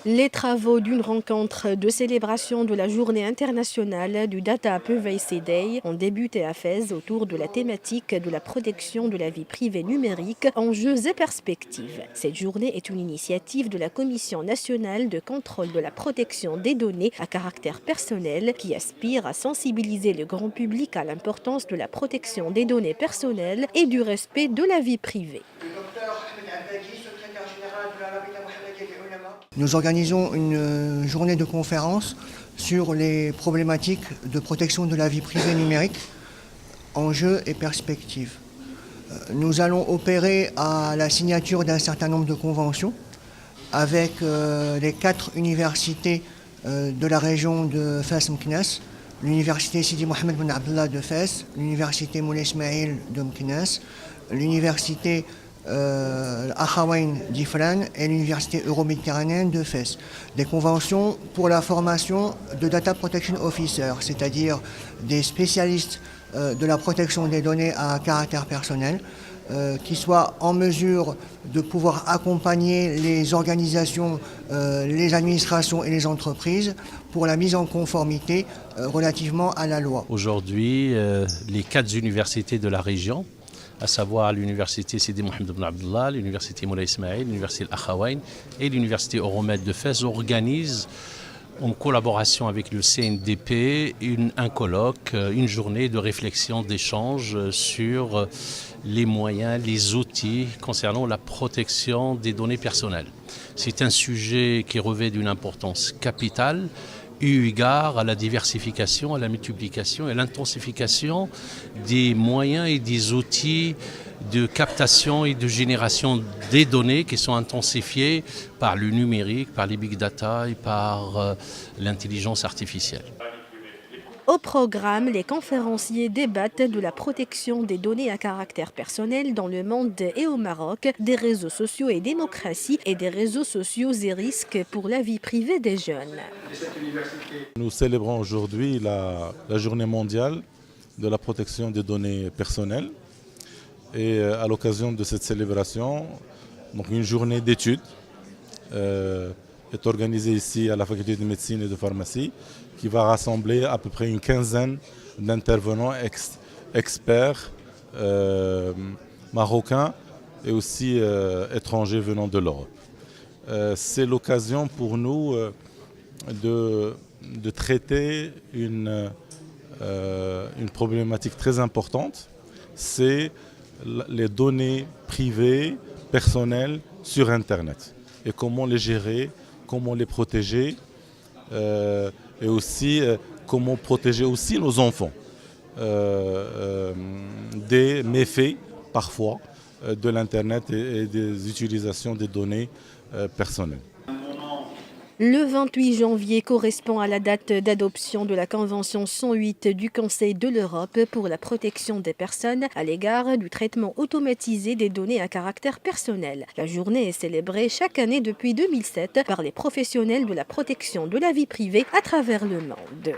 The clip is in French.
Les travaux d'une rencontre de célébration de la journée internationale du Data Privacy Day ont débuté à Fès autour de la thématique de la protection de la vie privée numérique, enjeux et perspectives. Cette journée est une initiative de la Commission nationale de contrôle de la protection des données à caractère personnel qui aspire à sensibiliser le grand public à l'importance de la protection des données personnelles et du respect de la vie privée. Nous organisons une journée de conférence sur les problématiques de protection de la vie privée numérique, enjeux et perspectives. Nous allons opérer à la signature d'un certain nombre de conventions avec les 4 universités de la région de Fès-Meknès, l'université Sidi Mohamed Ben Abdallah de Fès, l'université Moulay Ismaïl de Meknès, l'université Akhawaïn d'Ifrane et l'université euro-méditerranéenne de Fès. Des conventions pour la formation de Data Protection Officer, c'est-à-dire des spécialistes de la protection des données à caractère personnel, qui soient en mesure de pouvoir accompagner les organisations, les administrations et les entreprises pour la mise en conformité relativement à la loi. Aujourd'hui, les 4 universités de la région, à savoir l'université Sidi Mohamed Ben Abdallah, l'université Moulay Ismaïl, l'université Al-Akhawaïn et l'université Euromed de Fès organisent en collaboration avec le CNDP un colloque, une journée de réflexion, d'échange sur les moyens, les outils concernant la protection des données personnelles. C'est un sujet qui revêt d'une importance capitale, eu égard à la diversification, à la multiplication et à l'intensification des moyens et des outils de captation et de génération des données qui sont intensifiés par le numérique, par les big data et par l'intelligence artificielle. Au programme, les conférenciers débattent de la protection des données à caractère personnel dans le monde et au Maroc, des réseaux sociaux et démocratie et des réseaux sociaux et risques pour la vie privée des jeunes. Nous célébrons aujourd'hui la journée mondiale de la protection des données personnelles. Et à l'occasion de cette célébration, donc une journée d'études est organisée ici à la faculté de médecine et de pharmacie qui va rassembler à peu près une quinzaine d'intervenants experts marocains et aussi étrangers venant de l'Europe. C'est l'occasion pour nous de traiter une problématique très importante, c'est les données privées, personnelles sur Internet et comment les gérer, comment les protéger et aussi comment protéger aussi nos enfants des méfaits parfois de l'Internet et des utilisations des données personnelles. Le 28 janvier correspond à la date d'adoption de la Convention 108 du Conseil de l'Europe pour la protection des personnes à l'égard du traitement automatisé des données à caractère personnel. La journée est célébrée chaque année depuis 2007 par les professionnels de la protection de la vie privée à travers le monde.